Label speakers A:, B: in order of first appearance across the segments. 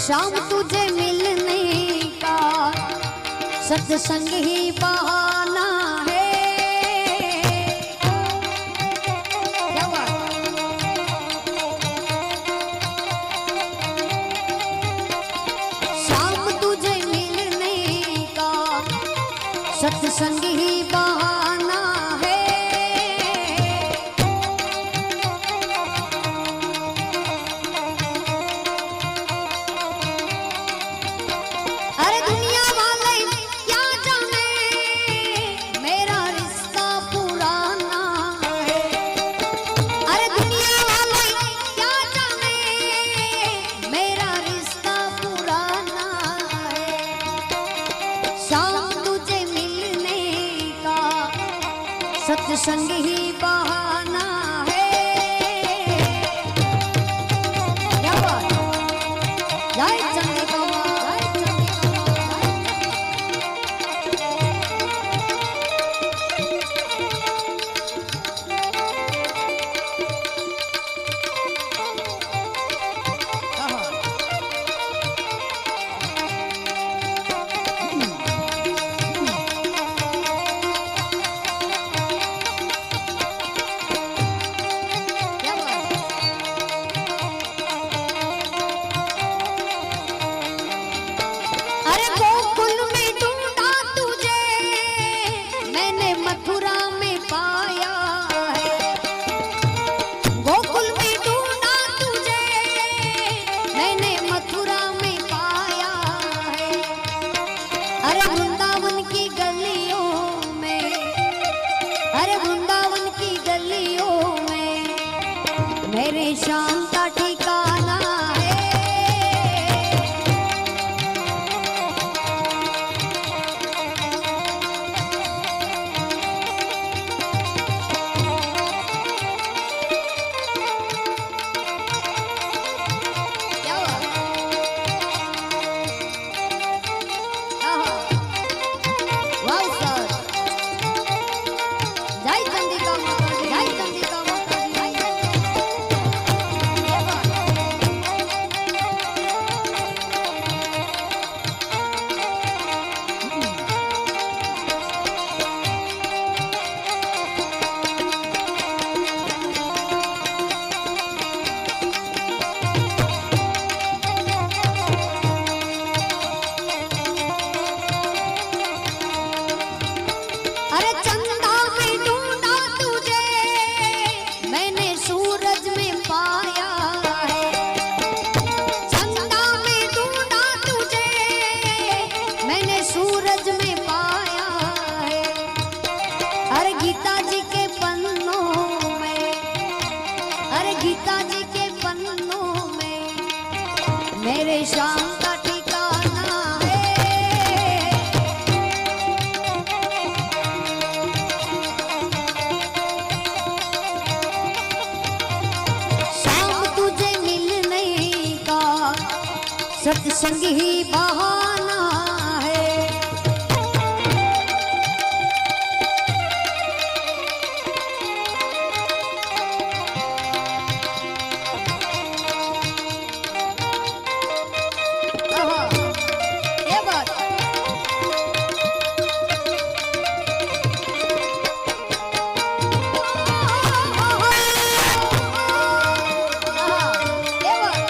A: शाम तुझे मिलने का सत्संग ही बहाना है। क्या बात। शाम तुझे मिलने का सत्संग ही बहाना है। अरे दुनिया वाले क्या जाने मेरा रिश्ता पुराना है। अरे दुनिया वाले क्या जाने मेरा रिश्ता पुराना है। शाम तुझे मिलने का सत्संग ही बहाना है। क्या बात। जय चंद्रिका माँ, जय चंद्रिका माँ। क्या बात। अरे गोकुल में ढूंढा तुझे मैंने मथुरा में पाया है। गोकुल में ढूंढा तुझे मैंने मथुरा में पाया है। अरे वृंदावन की गलियों में, अरे वृंदावन की गलियों में मेरे शाम का ठिकाना है। क्या हुआ? आहा, वाह सर। जय चंद्रिका माता जी, जय चंद्रिका माता जी, जय चंद्रिका। अरे चंदा में ढूंढा तुझे मैंने सूरज में पाया है। चंदा में ढूंढा तुझे मैंने सूरज में पाया है। अरे गीता जी के पन्नों में, अरे गीता जी के पन्नों में मेरे शाम का ठिकाना है। शाम तुझे मिलने का सत्संग ही बहाना है। आहा, ये बात। आहा, ये बात।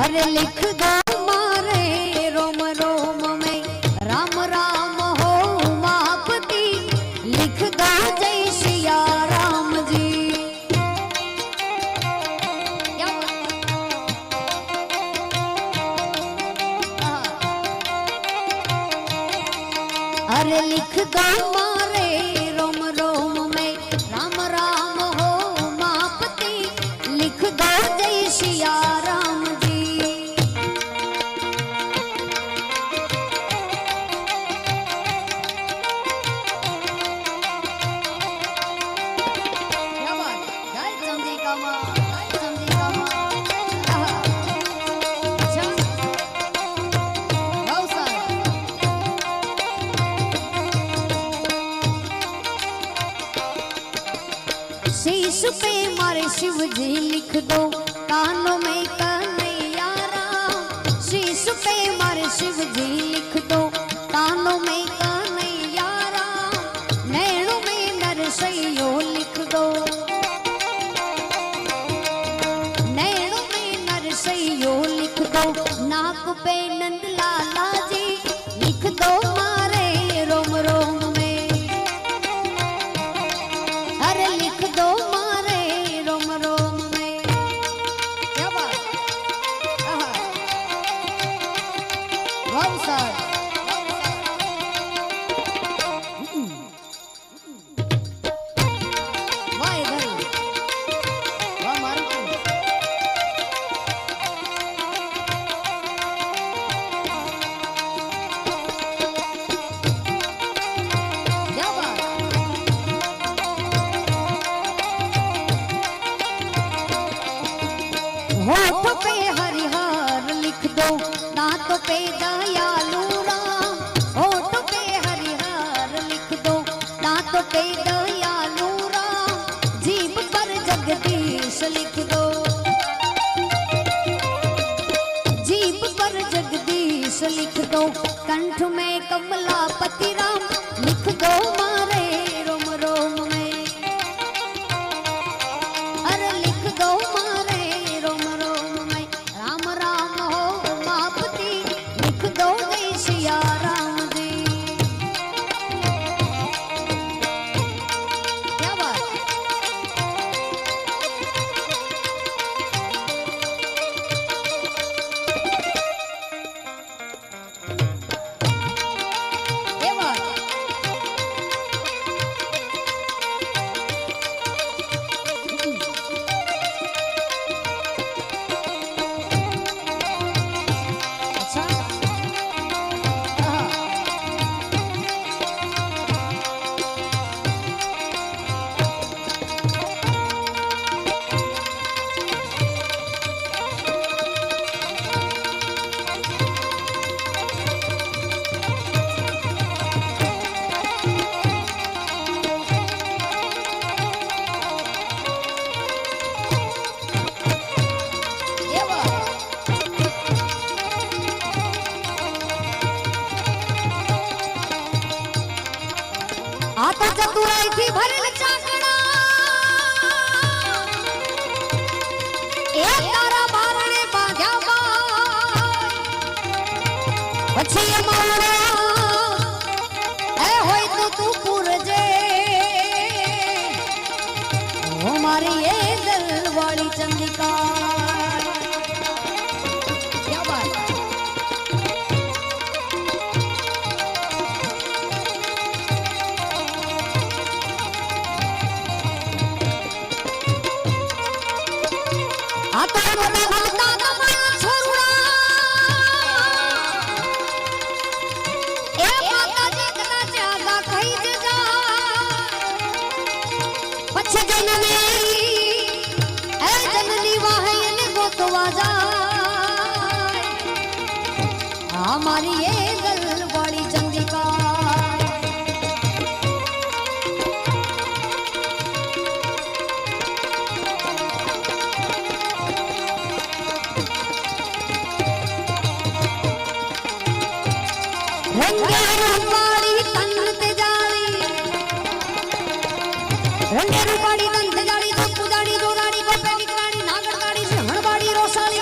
A: अरे लिख दो मारे रोम रोम में राम राम हो उमापति लिख दो जय सिया राम जी। अरे लिख दो मारे रोम रोम में राम राम हो उमापति लिख दो जय सिया राम जी। क्या बात है? जय चंद्रिका माँ, जय चंद्रिका माँ। आहा। अच्छा। वाह सर। शीश पे मारे शिव जी लिख दो कानों में कन्हैया राम। शीश पे मारे शिव जी लिख दो कानों में कन्हैया राम। नैनों में नरसैयो लिख दो नैनों में नरसैयो लिख दो। नाक पे नंद लाला जी लिख दो मारे रोम रोम में। अरे लिख दो मारे रोम रोम में। क्या बात? आहा। वाह सर। वाह इधर वाह मारू। क्या बात? होठ पे हरिहर लिख दो दांत पे दयालु राम। होठ पे हरिहर लिख दो दांत पे दयालु राम। जीभ पर जगदीश लिख दो जीभ पर जगदीश लिख दो। कंठ में कमलापति राम लिख दो मारे रोम रोम में। अरे लिख दो मारे रोम रोम में राम राम हो उमापति लिख दो जय सिया राम जी। क्या बात? क्या बात? अच्छा। आहा। क्या बात? आता चतुराई थी भरल चाकड़ा एक तारा बारणे बांध्या बाय પછી અમારા એ હોય તો તું પૂરજે ઓ મારી એ દલવાળી ચંદ્રિકા। क्या बात? आता मोटा भलता दमन छोरुड़ा ए माताजी कदाच आगा कही जजा પછી જનને એ જનની વાહયને ગોતવા જાય આ મારી એ દલવાળી ચંદ્રિકા। रंगे रूपाड़ी तन ते जाली रंगे रूपाड़ी तन ते जाली तो पुजाड़ी दो रानी को पे निकरानी नागर गाड़ी से हड़बाड़ी रोसाली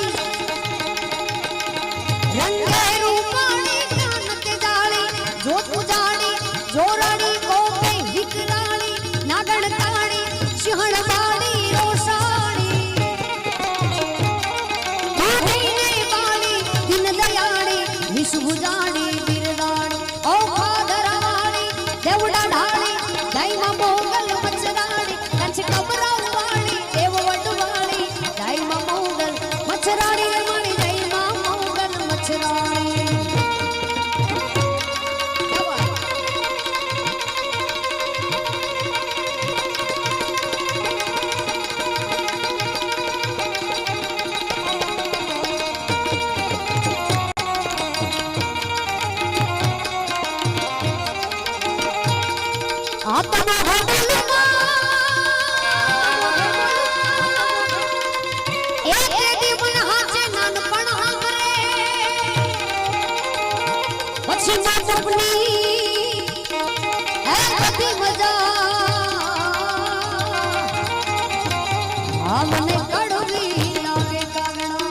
A: આ મને કડવી લાગે કાગડા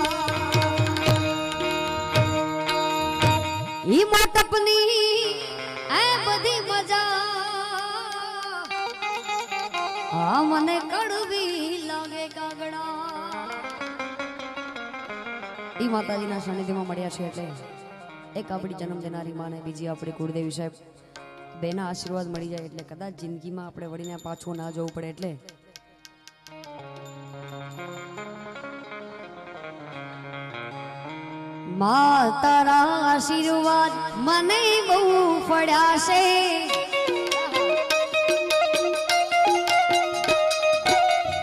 A: ઈ મોટપની એ બધી મજા આ મને કડવી લાગે કાગડા ઈ માતાજીના સાનિધ્યમાં મળ્યા છે એટલે એક આપણી જન્મ દેનારી માને બીજી આપણી કુળદેવી સાહેબ બેના આશીર્વાદ મળી જાય એટલે કદાચ જિંદગીમાં આપણે વળીને પાછું ના જવું પડે એટલે માં તારા આશીર્વાદ મને બહુ ફળ્યા છે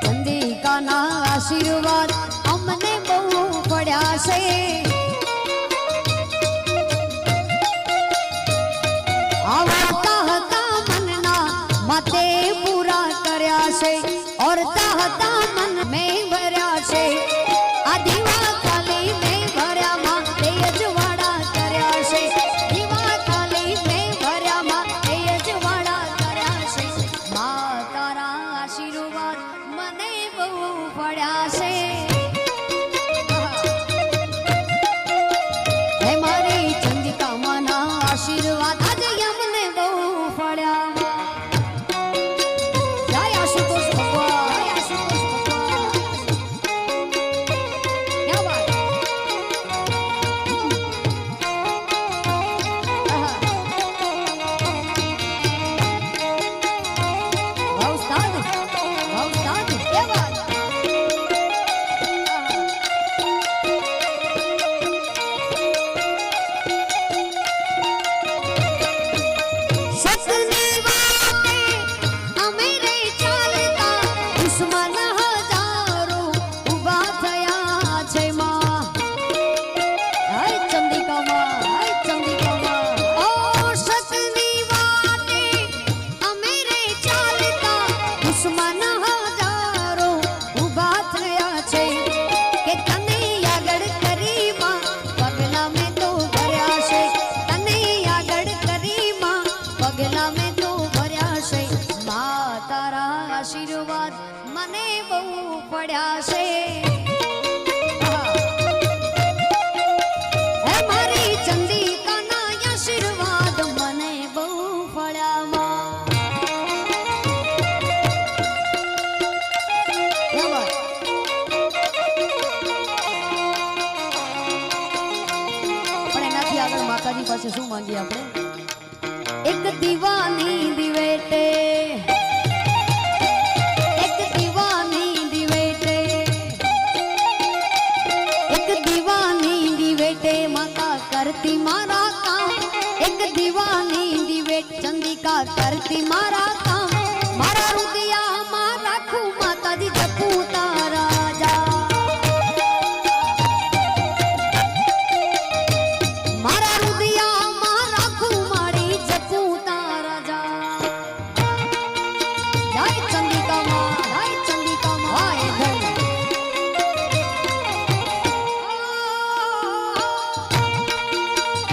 A: ચંદિકાના આશીર્વાદ અમને બહુ ફળ્યા છે આવતા હતા મનના માતે પૂરા કર્યા છે ઓરતા હતા મન મેં ભર્યા છે આ દીવા ખાલી મેં ભર્યા માં તે અજવાળા કર્યા છે દીવા ખાલી મેં ભર્યા માં તે અજવાળા કર્યા છે માં તારા આશીર્વાદ મને બહુ ફળ્યા છે હે મારી ચંદિકા માના આશીર્વાદ આજે અમને બહુ ફળ્યા જય આશુતોષ ભગવાન જય આશુતોષ ભગવાન ક્યા વાત ભાવસ્તાદ ક્યા વાત સતની વાતે અમે રે ચાલતા દુશ્મન હજારો ઊભા થયા છે માં હાય ચંદિકા માં હાય ચંદિકા માં ઓ સતની વાતે અમે રે ચાલતા દુશ્મન હજારો ઊભા થયા છે કે તને આગળ કરી માં પગલા મેં તો ભર્યા છે તને આગળ કરી માં પગલા મેં તો ભર્યા છે માં તારા આશીર્વાદ મને બહુ પડ્યા છે હે મારી ચંદિકાના આશીર્વાદ મને બહુ પડ્યા માં ક્યા વાત પણ એનાથી આગળ માતાજી પાસે શું માંગીએ આપણે એક દીવાની દિવેટે એક દીવાની દિવેટે એક દીવાની દિવેટે માતા કરતી મારા કામ એક દીવાની દિવેટ ચંદિકા કરતી મારા કામ મારા હૃદયમાં રાખું માતાજી જપું તારા જા મારા હૃદયમાં રાખું મારી જપું તારા જા જય ચંદિકા માં જય ચંદિકા માં જય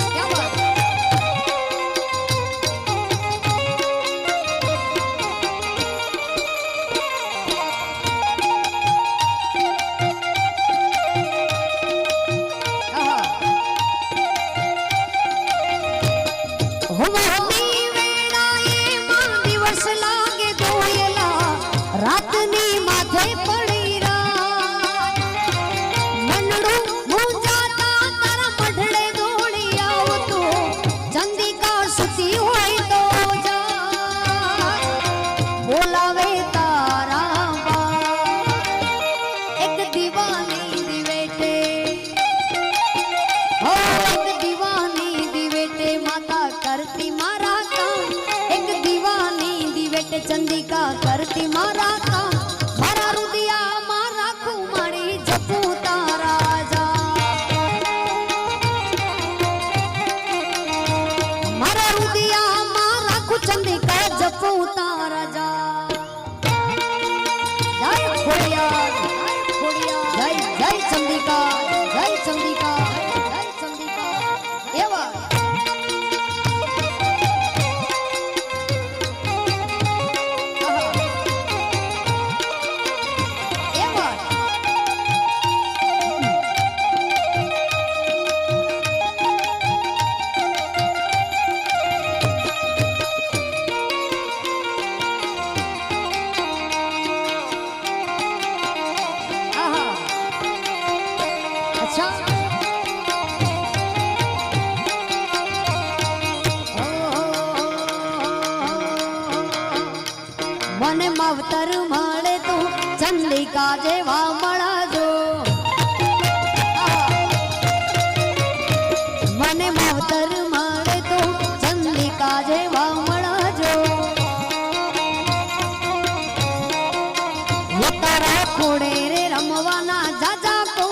A: ક્યા વાત હોવાની વેળાએ માં દિવસ લાગે દોયલા રાતની માથે પડી રાત મનડું મૂંઝાતા તારા મઢડે દોડી આવતો ચંદિકા સુતી હોય તો જા બોલાવે તારા બા એક દીવાની દિવેટે હો એક દીવાની દિવેટે માતા કરતી મારા કામ એક દીવાની દિવેટે ચંદિકા કરતી મારા કામ મારા હૃદય ચંદિકા જેવા મળજો મને માવતર મળે તો ચંદિકા જેવા મળજો તારા ખોડે રે રમવાના જાજા કો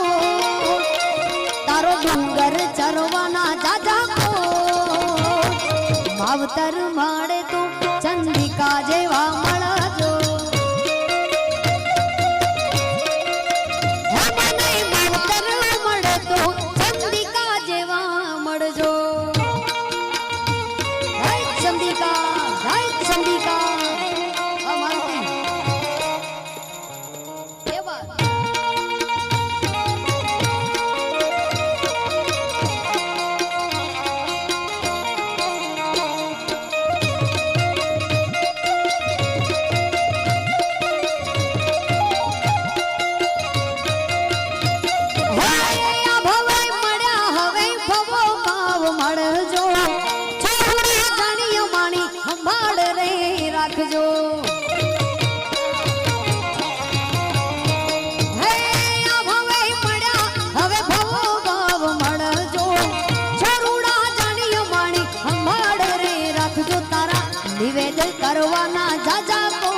A: તારો ડુંગર ચરવાના જાજા કો માવતર મળે તો ચંદિકા જેવા મળજો મને માવતર મળે તો ચંદિકા જેવા મળજો જય ચંદિકા અમારી એવા રાખજો હે આ ભવે પડ્યા હવે ભવો ભાવ મળજો છોરુડા જાણ્યો માણી સંભાળ રે રાખજો તારા નિવેદન કરવાના જાજા કો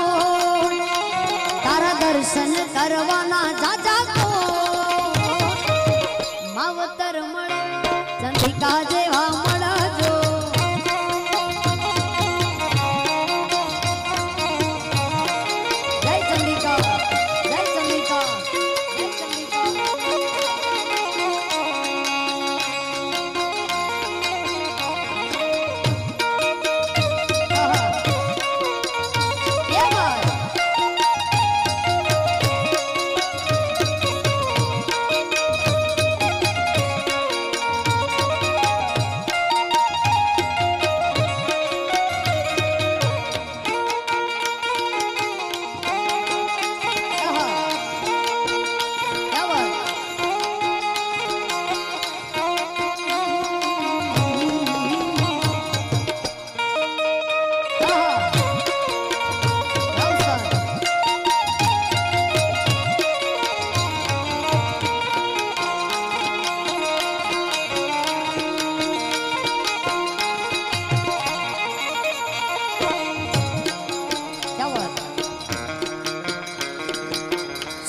A: તારા દર્શન કરવાના જાજા કો માવતર મળે ચંદિકા જેવા મળજો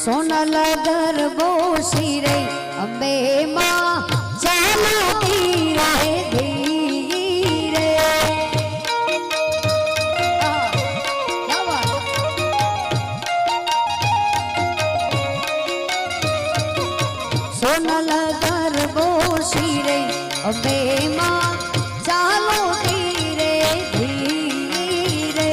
A: સોનલ ગરબો શિરે અંબે માં ચાલતી રહે ધીરે સોનલ ગરબો શિરે અંબે માં ચાલો ધીરે ધીરે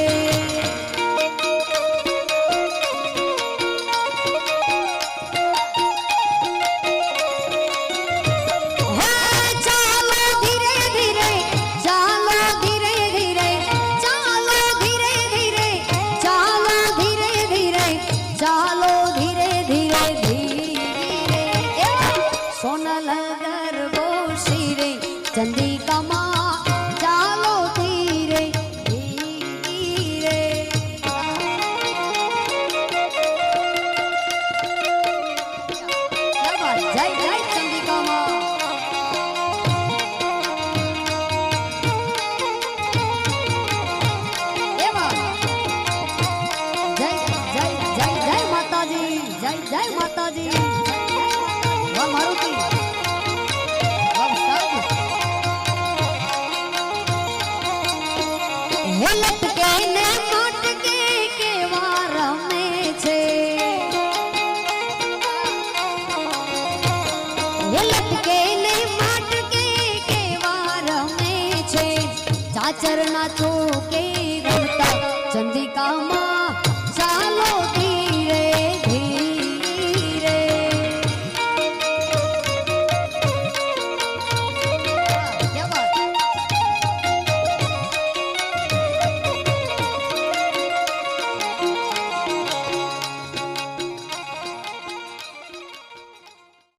A: चंदिका माँ चालो धीरे धीरे जय जय चंदिका माँ जय जय जय जय माता जी जय जय माता जी मारुति लटके ने मटके के वार में छे लटके ने मटके के वार में छे चाचर ना छोके रमता चंदिका माँ